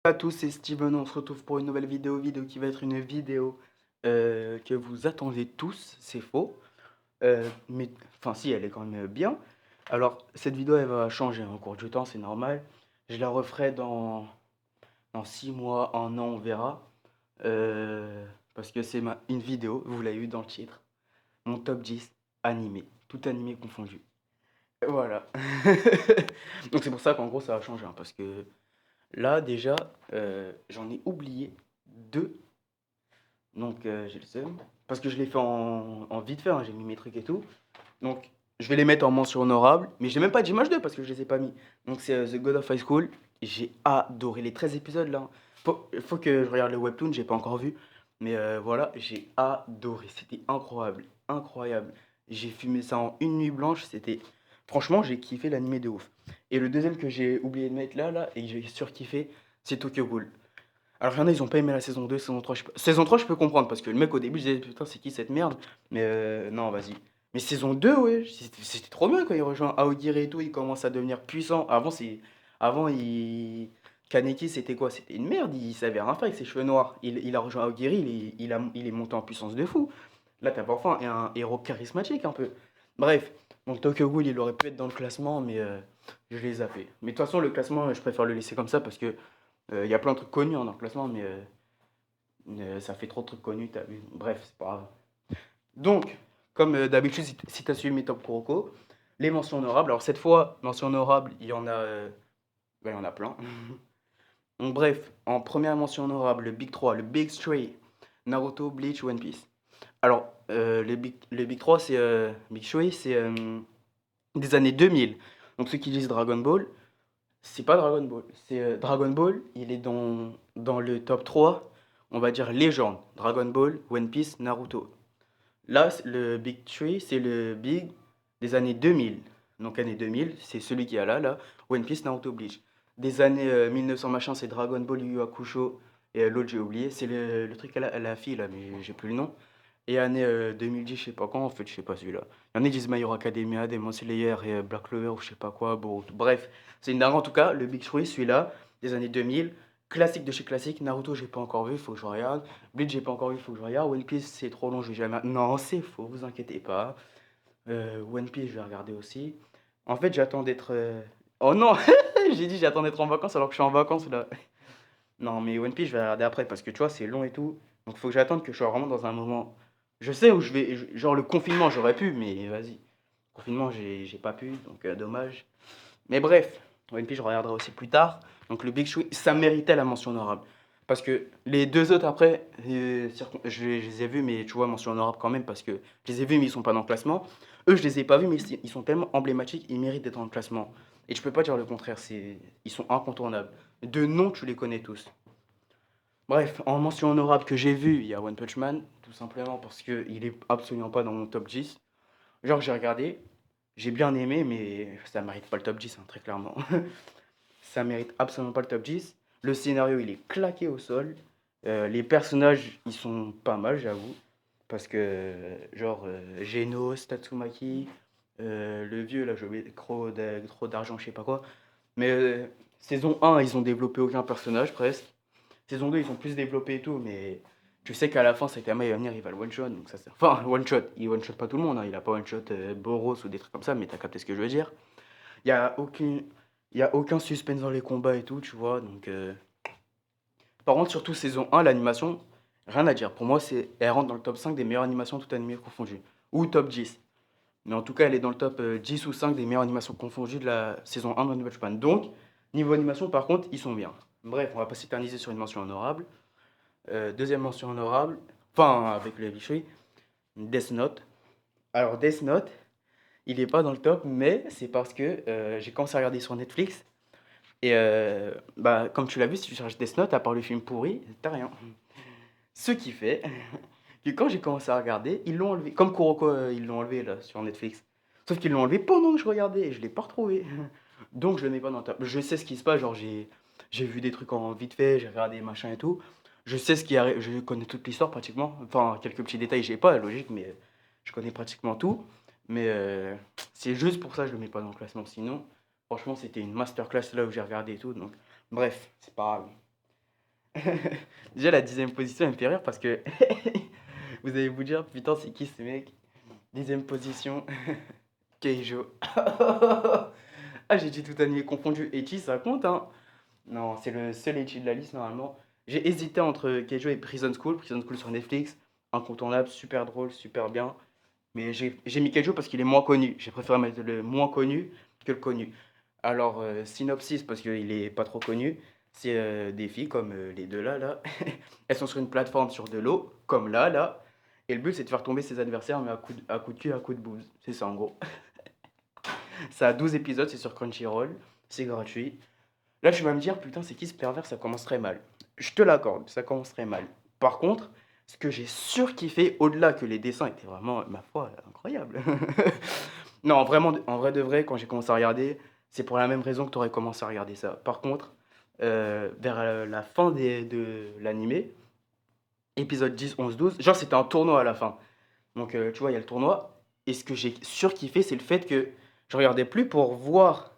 À tous, c'est Steven, on se retrouve pour une nouvelle vidéo qui va être une vidéo que vous attendez tous, c'est faux, mais enfin si, elle est quand même bien. Alors, cette vidéo, elle va changer en cours du temps, c'est normal. Je la referai dans 6 mois, un an, on verra. Parce que c'est une vidéo, vous l'avez vu dans le titre, mon top 10 animé, tout animé confondu. Voilà. Donc c'est pour ça qu'en gros, ça va changer, hein, parce que là, déjà, j'en ai oublié deux. Donc j'ai le seum. Parce que je l'ai fait en vite fait, hein, j'ai mis mes trucs et tout. Donc je vais les mettre en mention honorable. Mais j'ai même pas d'image 2 parce que je les ai pas mis. Donc c'est The God of High School. J'ai adoré les 13 épisodes là. Faut que je regarde le webtoon, j'ai pas encore vu. Mais voilà, j'ai adoré. C'était incroyable. Incroyable. J'ai fumé ça en une nuit blanche. C'était. Franchement, j'ai kiffé l'animé de ouf. Et le deuxième que j'ai oublié de mettre là, et que j'ai surkiffé, c'est Tokyo Ghoul. Alors, il y en a, ils ont pas aimé la saison 2, saison 3. Saison 3, je peux comprendre parce que le mec au début, je disais putain, c'est qui cette merde? Mais non, vas-y. Mais saison 2, ouais, c'était trop bien quand il rejoint Aogiri et tout, il commence à devenir puissant. Avant, Kaneki, c'était quoi? C'était une merde, il savait rien faire avec ses cheveux noirs. Il a rejoint Aogiri, il est monté en puissance de fou. Là, t'as parfois un héros charismatique un peu. Bref, donc Tokyo Ghoul, il aurait pu être dans le classement, mais je l'ai zappé. Mais de toute façon, le classement, je préfère le laisser comme ça parce que il y a plein de trucs connus hein, dans le classement, mais ça fait trop de trucs connus, t'as vu. Bref, c'est pas grave. Donc, comme d'habitude, si t'as suivi mes top Kuroko, les mentions honorables. Alors cette fois, mentions honorables, il y en a plein. Donc bref, en première mention honorable, le Big 3, le Big 3, Naruto, Bleach, One Piece. Alors, le Big 3, c'est Big 3, c'est des années 2000. Donc ceux qui disent Dragon Ball, c'est pas Dragon Ball. C'est Dragon Ball, il est dans le top 3, on va dire légende. Dragon Ball, One Piece, Naruto. Là, le Big 3, c'est le Big des années 2000. Donc année 2000, c'est celui qui est là. One Piece, Naruto, Bleach. Des années 1900 machin, c'est Dragon Ball, Yu Yu Hakusho. Et l'autre, j'ai oublié. C'est le truc à la fille, là, mais j'ai plus le nom. Et année 2010, je sais pas quand, en fait, je sais pas celui-là. Il y en a qui disent My Hero Academia, Demon Slayer et Black Clover ou je sais pas quoi. Bon, bref, c'est une dingue en tout cas. Le Big 3, celui-là, des années 2000. Classique de chez classique. Naruto, j'ai pas encore vu, faut que je regarde. Bleach, j'ai pas encore vu, faut que je regarde. One Piece, c'est trop long, je vais jamais. Non, c'est faux, vous inquiétez pas. One Piece, je vais regarder aussi. En fait, j'attends d'être. Oh non, j'ai dit j'attends d'être en vacances alors que je suis en vacances là. Non, mais One Piece, je vais regarder après parce que tu vois, c'est long et tout. Donc, faut que j'attende que je sois vraiment dans un moment. Je sais où je vais. Genre, le confinement, j'aurais pu, mais vas-y. Confinement, j'ai pas pu, donc dommage. Mais bref, One Piece, je regarderai aussi plus tard. Donc, le Big Shui, ça méritait la mention honorable. Parce que les deux autres après, je les ai vus, mais tu vois, mention honorable quand même, parce que je les ai vus, mais ils sont pas dans le classement. Eux, je les ai pas vus, mais ils sont tellement emblématiques, ils méritent d'être dans le classement. Et je peux pas dire le contraire, ils sont incontournables. De nom, tu les connais tous. Bref, en mention honorable que j'ai vu, il y a One Punch Man, tout simplement parce qu'il est absolument pas dans mon top 10. Genre, j'ai regardé, j'ai bien aimé, mais ça mérite pas le top 10, hein, très clairement. Ça mérite absolument pas le top 10. Le scénario, il est claqué au sol. Les personnages, ils sont pas mal, j'avoue. Parce que, genre, Genos, Tatsumaki, le vieux, là, j'ai oublié, trop d'argent, je sais pas quoi. Mais saison 1, ils ont développé aucun personnage, presque. Saison 2, ils ont plus développé et tout, mais tu sais qu'à la fin, Saitama il va venir, il va le one-shot. Donc ça, enfin, one-shot, il one-shot pas tout le monde, hein, il a pas one-shot Boros ou des trucs comme ça, mais t'as capté ce que je veux dire. Il y a aucun, il y a aucun suspense dans les combats et tout, tu vois. Donc, par contre, surtout saison 1, l'animation, rien à dire. Pour moi, elle rentre dans le top 5 des meilleures animations, toutes animées confondues. Ou top 10. Mais en tout cas, elle est dans le top 10 ou 5 des meilleures animations confondues de la saison 1 de One Punch Man. Donc, niveau animation, par contre, ils sont bien. Bref, on va pas s'éterniser sur une mention honorable. Deuxième mention honorable, enfin avec le Vichy, Death Note. Alors Death Note, il est pas dans le top, mais c'est parce que j'ai commencé à regarder sur Netflix. Et bah, comme tu l'as vu, si tu cherches Death Note, à part le film pourri, t'as rien. Ce qui fait que quand j'ai commencé à regarder, ils l'ont enlevé. Comme Kuroko, ils l'ont enlevé là sur Netflix. Sauf qu'ils l'ont enlevé pendant que je regardais et je l'ai pas retrouvé. Donc je le mets pas dans le top. Je sais ce qui se passe, genre j'ai vu des trucs en vite fait, j'ai regardé machin et tout. Je sais ce qui arrive, je connais toute l'histoire pratiquement. Enfin, quelques petits détails, j'ai pas, logique, mais je connais pratiquement tout. Mais c'est juste pour ça que je le mets pas dans le classement. Sinon, franchement, c'était une masterclass là où j'ai regardé et tout. Donc, bref, c'est pas grave. Déjà, la 10e position, elle me fait rire parce que vous allez vous dire, putain, c'est qui ce mec? 10e position, Keijo. Ah, j'ai dit tout animé confondu. Ecchi, ça compte, hein? Non, c'est le seul Ecchi de la liste, normalement. J'ai hésité entre Keijo et Prison School. Prison School sur Netflix, incontournable, super drôle, super bien. Mais j'ai mis Keijo parce qu'il est moins connu. J'ai préféré mettre le moins connu que le connu. Alors, synopsis, parce qu'il est pas trop connu, c'est des filles comme les deux là. Elles sont sur une plateforme sur de l'eau, comme là. Et le but, c'est de faire tomber ses adversaires, mais à coup de cul, à coup de bouse. C'est ça, en gros. Ça a 12 épisodes, c'est sur Crunchyroll. C'est gratuit. Là, tu vas me dire, putain, c'est qui ce pervers? Ça commence très mal. Je te l'accorde, ça commence très mal. Par contre, ce que j'ai surkiffé, au-delà que les dessins étaient vraiment, ma foi, incroyables. Non, vraiment, en vrai de vrai, quand j'ai commencé à regarder, c'est pour la même raison que tu aurais commencé à regarder ça. Par contre, vers la fin de l'animé, épisode 10, 11, 12, genre c'était un tournoi à la fin. Donc tu vois, il y a le tournoi. Et ce que j'ai surkiffé, c'est le fait que je regardais plus pour voir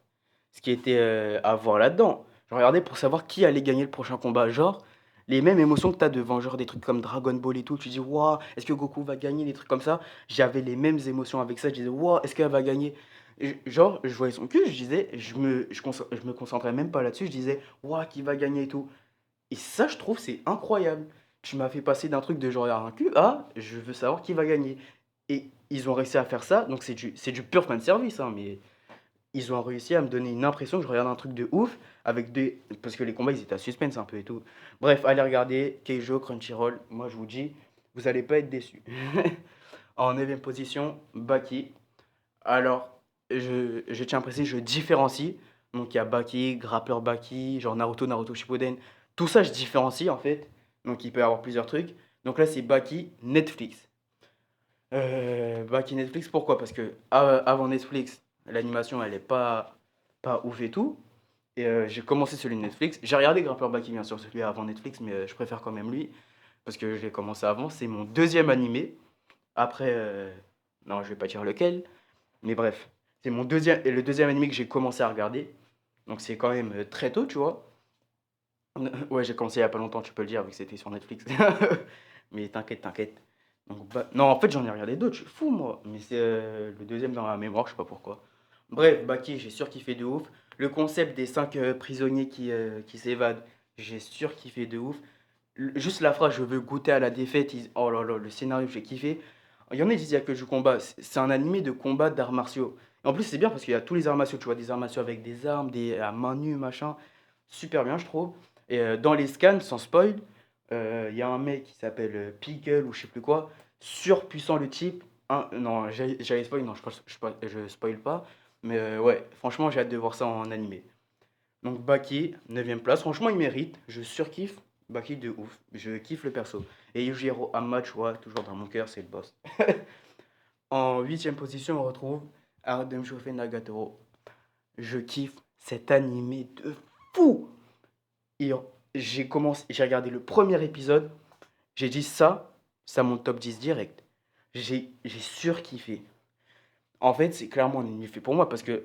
ce qui était à voir là-dedans. Je regardais pour savoir qui allait gagner le prochain combat. Genre, les mêmes émotions que tu as devant genre des trucs comme Dragon Ball et tout. Tu dis, waouh, est-ce que Goku va gagner? Des trucs comme ça. J'avais les mêmes émotions avec ça. Je disais, waouh, est-ce qu'elle va gagner? Genre, je voyais son cul, je disais, je me concentrais même pas là-dessus. Je disais, waouh, qui va gagner et tout. Et ça, je trouve, c'est incroyable. Tu m'as fait passer d'un truc de genre un cul à je veux savoir qui va gagner. Et ils ont réussi à faire ça, donc c'est du pur fan service, hein, mais ils ont réussi à me donner une impression que je regarde un truc de ouf avec des. Parce que les combats ils étaient à suspense un peu et tout. Bref, allez regarder Keijo, Crunchyroll. Moi je vous dis, vous allez pas être déçus. En 9 position, Baki. Alors, je tiens à préciser, je différencie. Donc il y a Baki, Grappeur Baki, genre Naruto, Naruto Shippuden. Tout ça je différencie en fait. Donc il peut y avoir plusieurs trucs. Donc là c'est Baki Netflix. Baki Netflix, pourquoi? Parce que avant Netflix, l'animation elle est pas ouf et tout. Et j'ai commencé celui de Netflix. J'ai regardé Grappeur Baki bien sûr, celui avant Netflix, mais je préfère quand même lui. Parce que je l'ai commencé avant. C'est mon deuxième animé. Après, non je vais pas dire lequel. Mais bref, c'est le deuxième anime que j'ai commencé à regarder. Donc c'est quand même très tôt, tu vois. Ouais, j'ai commencé il y a pas longtemps, tu peux le dire, vu que c'était sur Netflix. Mais t'inquiète, t'inquiète. Donc, non, en fait, j'en ai regardé d'autres, je suis fou, moi. Mais c'est le deuxième dans la mémoire, je sais pas pourquoi. Bref, Baki, j'ai surkiffé de ouf. Le concept des 5 prisonniers qui s'évadent, j'ai surkiffé de ouf. Juste la phrase, je veux goûter à la défaite, oh là là, le scénario, j'ai kiffé. Il y en a qui disent qu'il y a que du combat. C'est un animé de combat d'arts martiaux. Et en plus, c'est bien parce qu'il y a tous les arts martiaux. Tu vois, des arts martiaux avec des armes, des à main nue, machin. Super bien, je trouve. Et dans les scans, sans spoil, il y a un mec qui s'appelle Pickle ou je sais plus quoi. Surpuissant le type. Non, j'allais spoil, non, je spoil pas. Mais ouais, franchement, j'ai hâte de voir ça en animé. Donc Baki, 9 place. Franchement, il mérite. Je surkiffe Baki de ouf. Je kiffe le perso. Et Yujiro Hama, tu vois, toujours dans mon cœur, c'est le boss. En 8e position, on retrouve Arrête de me chauffer Nagatoro. Je kiffe cet animé de fou. Et j'ai regardé le premier épisode. J'ai dit ça monte top 10 direct. J'ai surkiffé. En fait, c'est clairement un anime fait pour moi parce que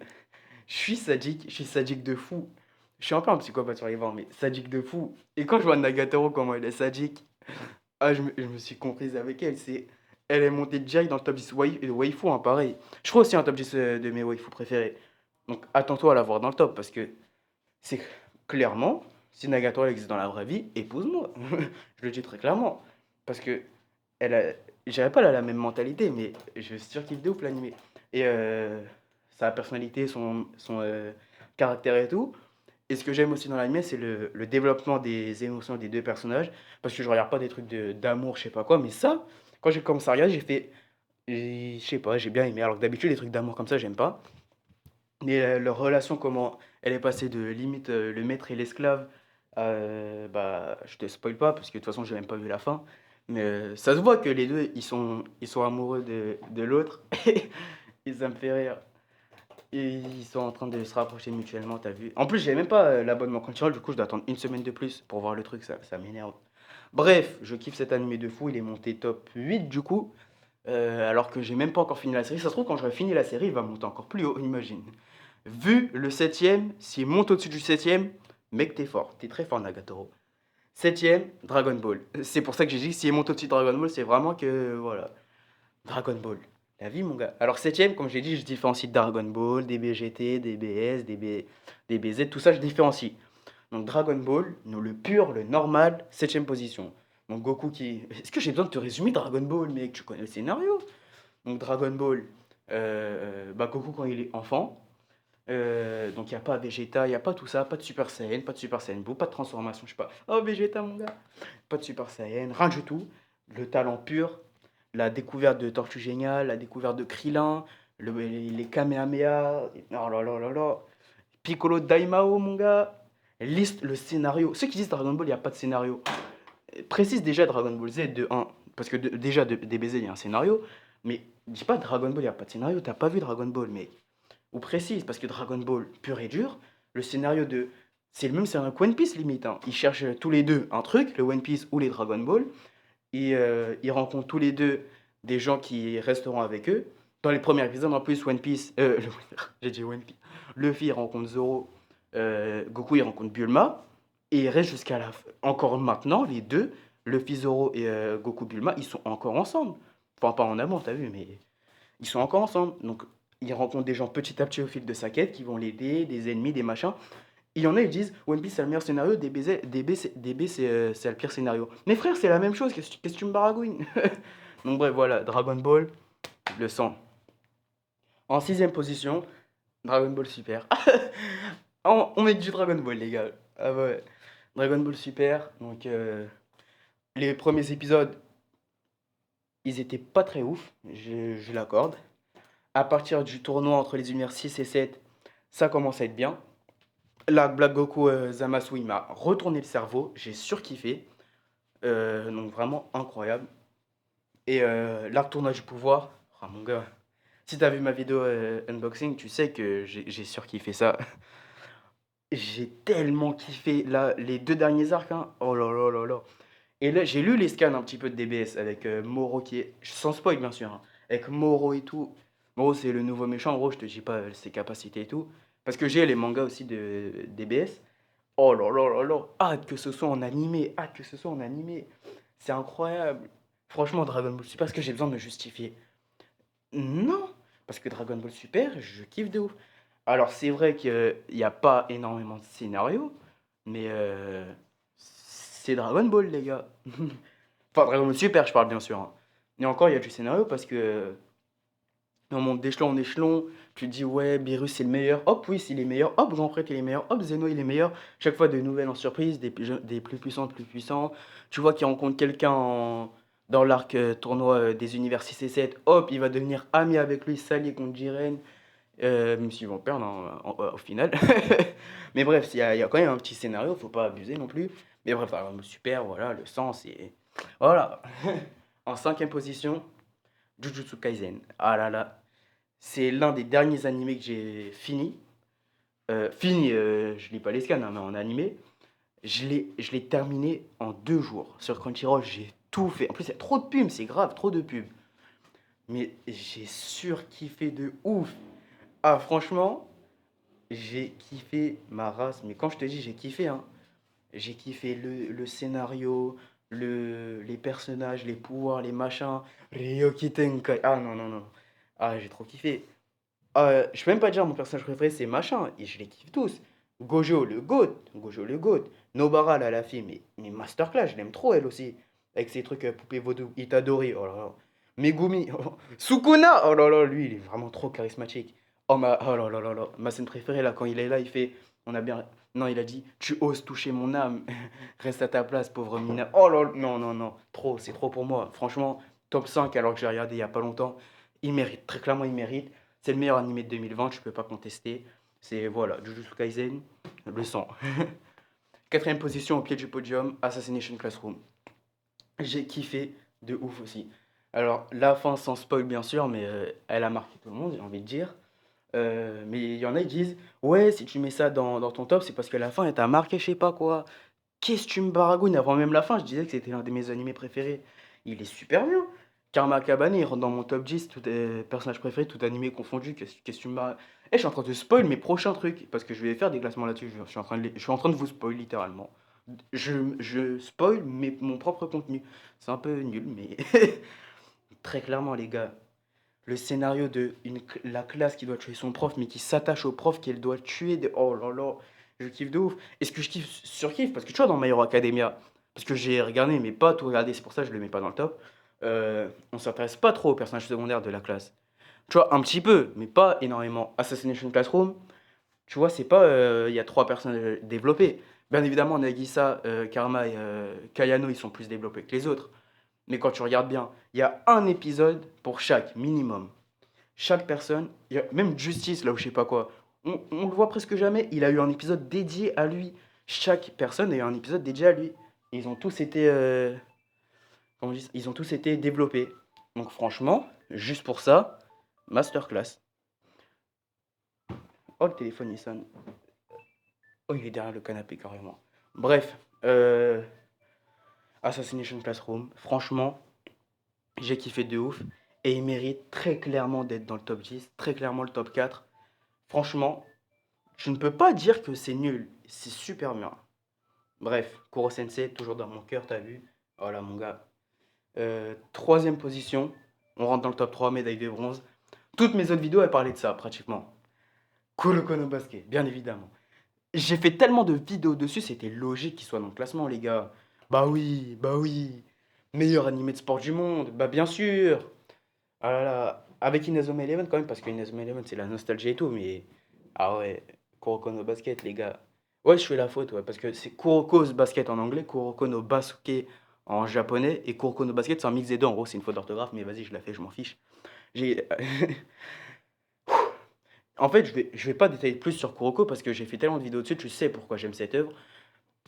je suis sadique de fou. Je suis un peu un psychopathe sur les bords, mais sadique de fou. Et quand je vois Nagatoro, comment elle est sadique, je me suis comprise avec elle. Elle est montée direct dans le top 10 waifu, hein, pareil. Je crois aussi un top 10 de mes waifus préférés. Donc attends-toi à la voir dans le top parce que c'est clairement, si Nagatoro existe dans la vraie vie, épouse-moi. Je le dis très clairement. Parce que elle a, je dirais pas elle a la même mentalité, mais je surkiffe de ouf l'animé. Et sa personnalité, son caractère et tout. Et ce que j'aime aussi dans l'anime, c'est le développement des émotions des deux personnages. Parce que je regarde pas des trucs d'amour, je sais pas quoi. Mais ça, quand j'ai commencé à regarder, j'ai fait. Je sais pas, j'ai bien aimé. Alors que d'habitude, les trucs d'amour comme ça, j'aime pas. Mais leur relation, comment elle est passée de limite le maître et l'esclave à. Bah, je te spoil pas, parce que de toute façon, j'ai même pas vu la fin. Mais ça se voit que les deux, ils sont amoureux de l'autre. Et ça me fait rire. Et ils sont en train de se rapprocher mutuellement, t'as vu? En plus, j'ai même pas l'abonnement Crunchyroll, du coup, je dois attendre une semaine de plus pour voir le truc, ça m'énerve. Bref, je kiffe cet animé de fou, il est monté top 8 du coup, alors que j'ai même pas encore fini la série. Ça se trouve, quand j'aurai fini la série, il va monter encore plus haut, imagine. Vu le septième, s'il monte au-dessus du septième, mec, t'es fort, t'es très fort, Nagatoro. Septième, Dragon Ball. C'est pour ça que j'ai dit que si est mon top 6 Dragon Ball, c'est vraiment que, voilà, Dragon Ball. La vie, mon gars. Alors, septième, comme j'ai dit, je différencie Dragon Ball, DBGT, DBS, DBZ, tout ça, je différencie. Donc, Dragon Ball, le pur, le normal, septième position. Donc, Goku qui. Est-ce que j'ai besoin de te résumer Dragon Ball, mec? Tu connais le scénario? Donc, Dragon Ball, bah, Goku quand il est enfant. Donc, il n'y a pas Vegeta, il n'y a pas tout ça, pas de Super Saiyan, pas de Super Saiyan Blue, pas de transformation, je sais pas. Oh, Vegeta, mon gars. Pas de Super Saiyan, rien du tout. Le talent pur, la découverte de Tortue Géniale, la découverte de Krillin, les Kamehameha, oh là là là là, Piccolo Daimao, mon gars. Liste le scénario. Ceux qui disent Dragon Ball, il n'y a pas de scénario. Précise déjà Dragon Ball Z de 1, parce que déjà de DBZ, il y a un scénario, mais dis pas Dragon Ball, il n'y a pas de scénario, t'as pas vu Dragon Ball, mec. Ou précise, parce que Dragon Ball pur et dur, le scénario de. C'est le même scénario que One Piece, limite, hein. Ils cherchent tous les deux un truc, le One Piece ou les Dragon Ball. Ils rencontrent tous les deux des gens qui resteront avec eux. Dans les premiers épisodes, en plus, One Piece. J'ai dit One Piece. Luffy il rencontre Zoro. Goku il rencontre Bulma. Et il reste jusqu'à la fin. Encore maintenant, les deux, Luffy Zoro et Goku Bulma, ils sont encore ensemble. Enfin, pas en amour, t'as vu, mais ils sont encore ensemble. Donc, ils rencontrent des gens petit à petit au fil de sa quête qui vont l'aider, des ennemis, des machins. Il y en a, ils disent One Piece c'est le meilleur scénario, DB c'est le pire scénario. Mais frère, c'est la même chose, qu'est-ce que tu me baragouines? Donc bref, voilà, Dragon Ball, le sang. En sixième position, Dragon Ball Super. On met du Dragon Ball, les gars. Ah ouais. Dragon Ball Super, donc les premiers épisodes, ils étaient pas très ouf, je l'accorde. À partir du tournoi entre les univers 6 et 7, ça commence à être bien. Là, Black Goku Zamasu, il m'a retourné le cerveau, j'ai surkiffé. Donc vraiment incroyable. Et l'arc tournoi du pouvoir, ah mon gars, si t'as vu ma vidéo unboxing, tu sais que j'ai surkiffé ça. J'ai tellement kiffé là, les deux derniers arcs, hein. Oh là là là là. Et là, j'ai lu les scans un petit peu de DBS avec Moro qui est. Sans spoil, bien sûr, hein. Avec Moro et tout. Moro, c'est le nouveau méchant. En gros, je te dis pas ses capacités et tout. Parce que j'ai les mangas aussi de DBS. Oh là là là là. Hâte que ce soit en animé. Hâte que ce soit en animé. C'est incroyable. Franchement, Dragon Ball Super, est-ce que j'ai besoin de me justifier? Non. Parce que Dragon Ball Super, je kiffe de ouf. Alors, c'est vrai qu'il n'y a pas énormément de scénarios. Mais c'est Dragon Ball, les gars. Enfin, Dragon Ball Super, je parle bien sûr, hein. Et encore, il y a du scénario parce que on monte d'échelon en échelon. Tu te dis, ouais, Beerus c'est le meilleur. Hop, oui, c'est les meilleurs. Hop, Grand Prêtre il est meilleur. Hop, Zeno il est meilleur. Chaque fois, de nouvelles en surprise, des plus puissants, de plus puissants. Tu vois qu'il rencontre quelqu'un dans l'arc tournoi des univers 6 et 7. Hop, il va devenir ami avec lui, s'allier contre Jiren. Même s'ils vont perdre hein, au final. Mais bref, il y a quand même un petit scénario, faut pas abuser non plus. Mais bref, Dragon Ball Super, voilà, le sens et. Voilà. En cinquième position, Jujutsu Kaisen. Ah là là, c'est l'un des derniers animés que j'ai fini. Fini, je lis pas les scans, hein, mais en animé. Je l'ai terminé en 2 jours. Sur Crunchyroll, j'ai tout fait. En plus, il y a trop de pubs, c'est grave, trop de pubs. Mais j'ai surkiffé de ouf. Ah, franchement, j'ai kiffé ma race. Mais quand je te dis j'ai kiffé, hein, j'ai kiffé le scénario, les personnages, les pouvoirs, les machins. Ryoki Tenkai. Ah non, non, non. Ah, j'ai trop kiffé. Je peux même pas dire mon personnage préféré, c'est machin. Et je les kiffe tous. Gojo, le GOAT. Gojo, le GOAT. Nobara, là, la fille. Mais masterclass, je l'aime trop, elle aussi. Avec ses trucs poupée vaudou. Itadori. Oh là là. Megumi. Sukuna. Oh là là, lui, il est vraiment trop charismatique. Oh là là là là. Ma scène préférée, là, quand il est là, il fait. On a bien. Non, il a dit, tu oses toucher mon âme. Reste à ta place, pauvre Mina. Oh là là. Non, non, non. Trop, c'est trop pour moi. Franchement, top 5 alors que j'ai regardé il y a pas longtemps. Il mérite. Très clairement, il mérite. C'est le meilleur animé de 2020, je peux pas contester. C'est voilà, Jujutsu Kaisen, le sang. Quatrième position au pied du podium, Assassination Classroom. J'ai kiffé de ouf aussi. Alors, la fin sans spoil bien sûr, mais elle a marqué tout le monde, j'ai envie de dire. Mais il y en a qui disent, ouais, si tu mets ça dans ton top, c'est parce que la fin, elle t'a marqué, je sais pas quoi. Qu'est-ce que tu me baragouines? Avant même la fin, je disais que c'était l'un de mes animés préférés. Il est super bien. Karma Kabane, il rentre dans mon top 10, tout personnage préféré, tout animé confondu. Qu'est-ce que tu me baragouines? Je suis en train de spoil mes prochains trucs, parce que je vais faire des classements là-dessus. Je suis en train de vous spoil littéralement. Je spoil mon propre contenu. C'est un peu nul, mais très clairement, les gars, le scénario de la classe qui doit tuer son prof, mais qui s'attache au prof qu'elle doit tuer. Oh là là, je kiffe de ouf. Est-ce que je kiffe, surkiffe? Parce que tu vois, dans My Hero Academia, parce que j'ai regardé, mais pas tout regardé, c'est pour ça que je le mets pas dans le top. On s'intéresse pas trop aux personnages secondaires de la classe. Tu vois, un petit peu, mais pas énormément. Assassination Classroom, tu vois, c'est pas. Il y a trois personnages développés. Bien évidemment, Nagisa, Karma et Kayano, ils sont plus développés que les autres. Mais quand tu regardes bien, il y a un épisode pour chaque, minimum. Chaque personne, même Justice, là où je sais pas quoi, on le voit presque jamais. Il a eu un épisode dédié à lui. Chaque personne a eu un épisode dédié à lui. Et ils ont tous été. Comment on dit ça, ils ont tous été développés. Donc franchement, juste pour ça, masterclass. Oh, le téléphone il sonne. Oh, il est derrière le canapé carrément. Bref, Assassination Classroom, franchement, j'ai kiffé de ouf. Et il mérite très clairement d'être dans le top 10, très clairement le top 4. Franchement, je ne peux pas dire que c'est nul, c'est super bien. Bref, Kuro Sensei, toujours dans mon cœur, t'as vu? Voilà mon gars. Troisième position, on rentre dans le top 3, médaille de bronze. Toutes mes autres vidéos, elles parlaient de ça, pratiquement. Kuroko no Basket, bien évidemment. J'ai fait tellement de vidéos dessus, c'était logique qu'il soit dans le classement, les gars. Bah oui, bah oui. Meilleur animé de sport du monde, bah bien sûr. Ah là là, avec Inazuma Eleven quand même, parce que Inazuma Eleven c'est la nostalgie et tout, mais. Ah ouais, Kuroko no Basket, les gars. Ouais, je fais la faute, ouais, parce que c'est Kuroko's Basket en anglais, Kuroko no Basuke en japonais, et Kuroko no Basket c'est un mix des deux. En gros, c'est une faute d'orthographe, mais vas-y, je la fais, je m'en fiche. J'ai. En fait, je vais pas détailler plus sur Kuroko parce que j'ai fait tellement de vidéos dessus, tu sais pourquoi j'aime cette œuvre.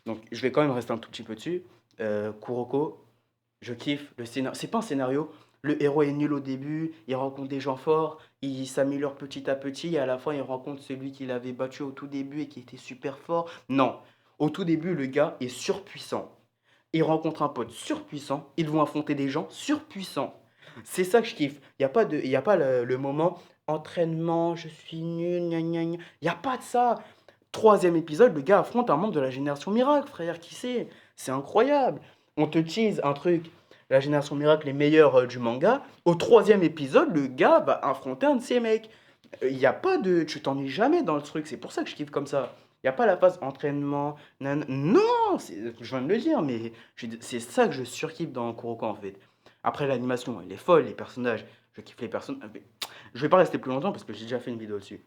Donc, je vais quand même rester un tout petit peu dessus. Kuroko, je kiffe le scénario. C'est pas un scénario. Le héros est nul au début, il rencontre des gens forts, il s'améliore petit à petit, et à la fin, il rencontre celui qu'il avait battu au tout début et qui était super fort. Non. Au tout début, le gars est surpuissant. Il rencontre un pote surpuissant, ils vont affronter des gens surpuissants. C'est ça que je kiffe. Il y a pas le moment entraînement, je suis nul, gna gna gna. Il n'y a pas de ça. Troisième épisode, le gars affronte un membre de la génération miracle, frère, qui sait? C'est incroyable. On te tease un truc, la génération miracle, les meilleurs du manga. Au troisième épisode, le gars va affronter un de ces mecs. Il n'y a pas de. Tu t'ennuies jamais dans le truc, c'est pour ça que je kiffe comme ça. Il n'y a pas la phase entraînement. Non, je viens de le dire, mais c'est ça que je surkiffe dans Kuroko en fait. Après, l'animation, elle est folle, les personnages, je kiffe les personnages. Je vais pas rester plus longtemps parce que j'ai déjà fait une vidéo dessus.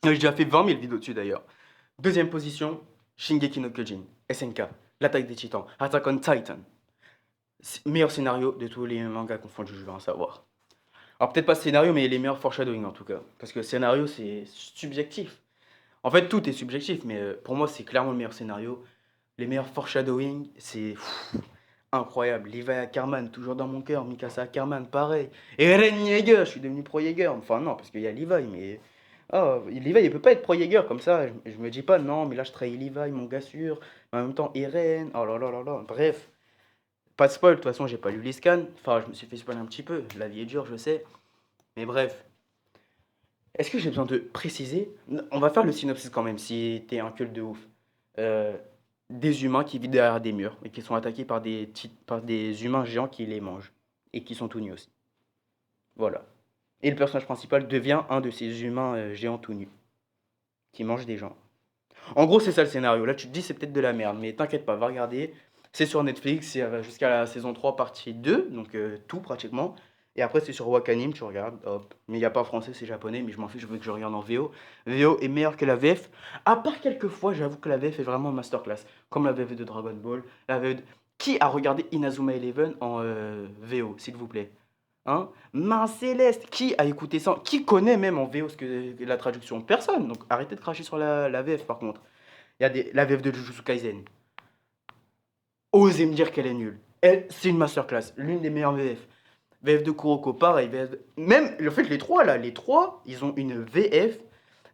J'ai déjà fait 20 000 vidéos dessus d'ailleurs. Deuxième position, Shingeki no Kyojin, SNK, l'attaque des titans, Attack on Titan. Meilleur scénario de tous les mangas confondus, je veux en savoir. Alors peut-être pas scénario, mais les meilleurs foreshadowing en tout cas. Parce que scénario, c'est subjectif. En fait, tout est subjectif, mais pour moi, c'est clairement le meilleur scénario. Les meilleurs foreshadowing, c'est incroyable. Levi Ackerman, toujours dans mon cœur. Mikasa Ackerman, pareil. Et Eren Yeager, je suis devenu pro Yeager. Enfin, non, parce qu'il y a Levi, mais. Oh, Levi, il peut pas être pro Yeager comme ça. Je me dis pas, non, mais là, je trahis Levi, mon gars sûr. Mais en même temps, Eren. Oh là là là là. Bref, pas de spoil. De toute façon, j'ai pas lu les scans. Enfin, je me suis fait spoiler un petit peu. La vie est dure, je sais. Mais bref. Est-ce que j'ai besoin de préciser? On va faire le synopsis quand même, si t'es un culte de ouf. Euh, des humains qui vivent derrière des murs et qui sont attaqués par des humains géants qui les mangent et qui sont tout nus aussi. Voilà. Et le personnage principal devient un de ces humains géants tout nus qui mangent des gens. En gros, c'est ça le scénario. Là, tu te dis c'est peut-être de la merde, mais t'inquiète pas, va regarder. C'est sur Netflix, c'est jusqu'à la saison 3 partie 2, donc tout pratiquement. Et après, c'est sur Wakanim, tu regardes, hop. Mais il n'y a pas français, c'est japonais, mais je m'en fiche, je veux que je regarde en VO. VO est meilleur que la VF. À part quelques fois, j'avoue que la VF est vraiment masterclass. Comme la VF de Dragon Ball. Qui a regardé Inazuma Eleven en VO, s'il vous plaît? Hein? Main Céleste, qui a écouté ça? Qui connaît même en VO ce que la traduction? Personne. Donc arrêtez de cracher sur la VF par contre. Il y a la VF de Jujutsu Kaisen. Osez me dire qu'elle est nulle. C'est une masterclass, l'une des meilleures VF. VF de Kuroko, pareil. Même, en fait, les trois, ils ont une VF.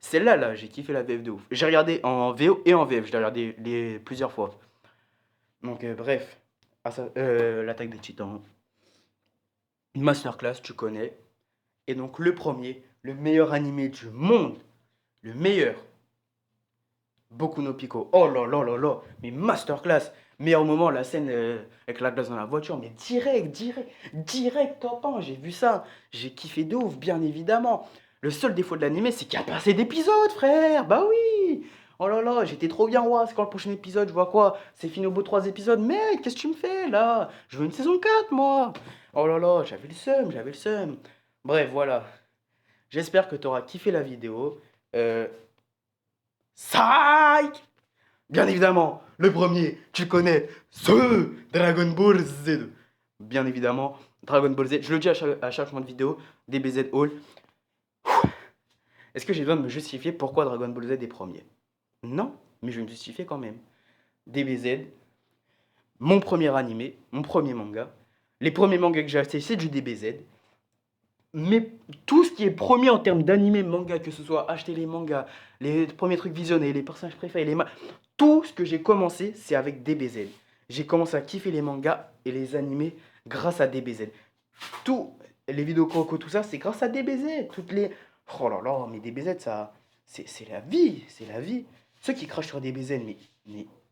Celle-là, là, j'ai kiffé la VF de ouf. J'ai regardé en VO et en VF, je l'ai regardé plusieurs fois. Donc, bref, l'attaque des titans. Une masterclass, tu connais. Et donc, le premier, le meilleur animé du monde, le meilleur, Boku no Pico. Oh là là là là. Mais masterclass. Meilleur moment, la scène avec la glace dans la voiture. Mais direct, top 1. J'ai vu ça. J'ai kiffé de ouf, bien évidemment. Le seul défaut de l'animé, c'est qu'il n'y a pas assez d'épisodes, frère. Bah oui. Oh là là, j'étais trop bien, roi. C'est quand le prochain épisode? Je vois quoi? C'est fini au bout de 3 épisodes. Mec, qu'est-ce que tu me fais là? Je veux une saison 4, moi. Oh là là, j'avais le seum, j'avais le seum. Bref, voilà. J'espère que tu auras kiffé la vidéo. Euh, Psych! Bien évidemment, le premier, tu le connais, ce Dragon Ball Z. Bien évidemment, Dragon Ball Z. Je le dis à chaque moment de vidéo, DBZ All. Est-ce que j'ai besoin de me justifier pourquoi Dragon Ball Z est premier? Non, mais je vais me justifier quand même. DBZ, mon premier animé, mon premier manga. Les premiers mangas que j'ai achetés, c'est du DBZ. Mais tout ce qui est premier en termes d'animé, manga, que ce soit acheter les mangas, les premiers trucs visionnés, les personnages préférés, tout ce que j'ai commencé, c'est avec DBZ. J'ai commencé à kiffer les mangas et les animés grâce à DBZ. Tout, les vidéos Croco, tout ça, c'est grâce à DBZ. Toutes les... Oh là là, mais DBZ, ça... C'est la vie, c'est la vie. Ceux qui crachent sur DBZ,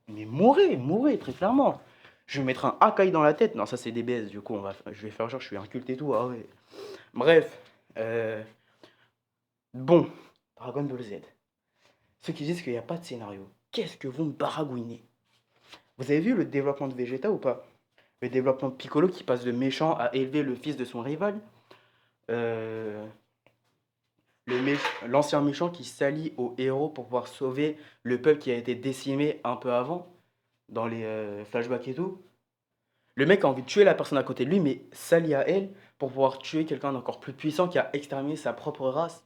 mais mourrez, très clairement. Je vais mettre un Akai dans la tête. Non, ça c'est DBS, du coup, je vais faire genre, je suis inculte et tout. Ah ouais. Bref, euh, bon, Dragon Ball Z. Ceux qui disent qu'il n'y a pas de scénario, qu'est-ce que vous me baragouinez? Vous avez vu le développement de Vegeta ou pas? Le développement de Piccolo qui passe de méchant à élever le fils de son rival. Euh, L'ancien méchant qui s'allie au héros pour pouvoir sauver le peuple qui a été décimé un peu avant, dans les flashbacks et tout. Le mec a envie de tuer la personne à côté de lui, mais s'allie à elle pour pouvoir tuer quelqu'un d'encore plus puissant qui a exterminé sa propre race.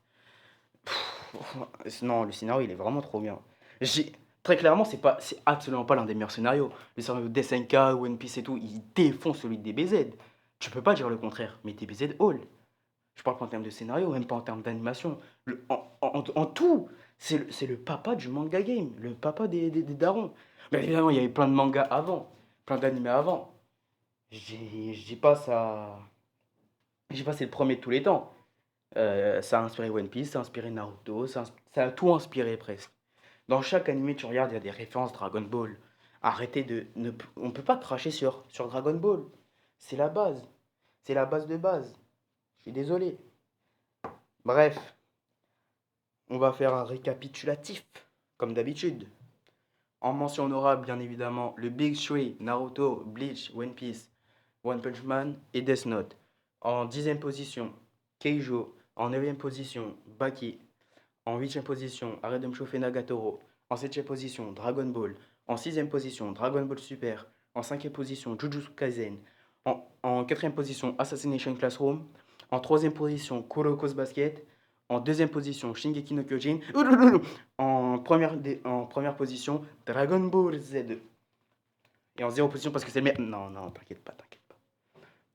Non, le scénario, il est vraiment trop bien. J'ai... Très clairement, c'est absolument pas l'un des meilleurs scénarios. Le scénario de SNK, One Piece et tout, il défonce celui de DBZ. Tu peux pas dire le contraire, mais DBZ All. Je parle pas en termes de scénario, même pas en termes d'animation. En tout, c'est le papa du manga game, le papa des darons. Mais évidemment, il y avait plein de mangas avant, plein d'animés avant. Je dis pas ça. Je dis pas c'est le premier de tous les temps. Ça a inspiré One Piece, ça a inspiré Naruto, ça a tout inspiré presque. Dans chaque animé, tu regardes, il y a des références Dragon Ball. Arrêtez de... On ne peut pas cracher sur Dragon Ball. C'est la base. C'est la base de base. Je suis désolé. Bref, on va faire un récapitulatif, comme d'habitude. En mention honorable, bien évidemment, le Big Three, Naruto, Bleach, One Piece, One Punch Man et Death Note. En 10e position, Keijo. En 9e position, Baki. En 8e position, arrête de me chauffer Nagatoro. En 7e position, Dragon Ball. En 6e position, Dragon Ball Super. En 5e position, Jujutsu Kaisen. En 4e position, Assassination Classroom. En 3e position, Kuroko's Basket. En 2e position, Shingeki no Kyojin. En première position, Dragon Ball Z. Et en 0 position parce que c'est le meilleur. Non, non, t'inquiète pas, t'inquiète pas.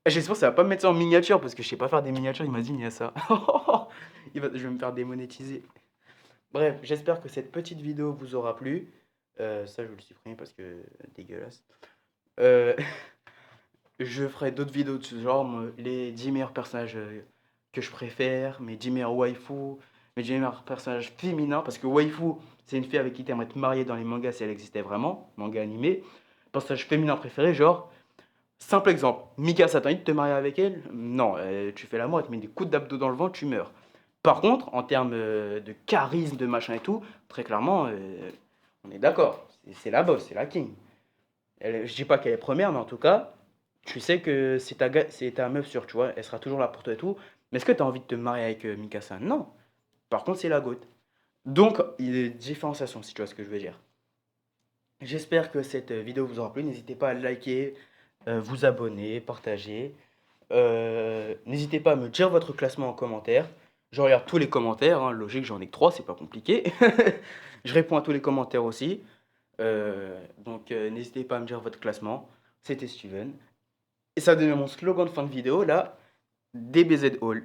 J'espère que ça va pas me mettre ça en miniature parce que je sais pas faire des miniatures. Imagine, il y a ça. Je vais me faire démonétiser. Bref, j'espère que cette petite vidéo vous aura plu. Ça, je vais le supprimer parce que dégueulasse. Euh, je ferai d'autres vidéos de ce genre, les 10 meilleurs personnages que je préfère, mes 10 meilleurs waifus, mes 10 meilleurs personnages féminins, parce que waifu, c'est une fille avec qui tu aimerais te marier dans les mangas si elle existait vraiment, manga animé. Personnage féminin préféré, genre, simple exemple, Mikasa, t'as envie de te marier avec elle? Non, tu fais l'amour, elle te met des coups d'abdos dans le ventre, tu meurs. Par contre, en termes de charisme, de machin et tout, très clairement, on est d'accord. C'est la boss, c'est la king. Je dis pas qu'elle est première, mais en tout cas, tu sais que c'est ta meuf sûre, tu vois. Elle sera toujours là pour toi et tout. Mais est-ce que tu as envie de te marier avec Mikasa? Non. Par contre, c'est la GOAT. Donc, il y a une différenciation, si tu vois ce que je veux dire. J'espère que cette vidéo vous aura plu. N'hésitez pas à liker, vous abonner, partager. N'hésitez pas à me dire votre classement en commentaire. Je regarde tous les commentaires, hein. Logique, j'en ai que 3, c'est pas compliqué. Je réponds à tous les commentaires aussi. Donc, n'hésitez pas à me dire votre classement. C'était Steven. Et ça devient mon slogan de fin de vidéo là. DBZ All.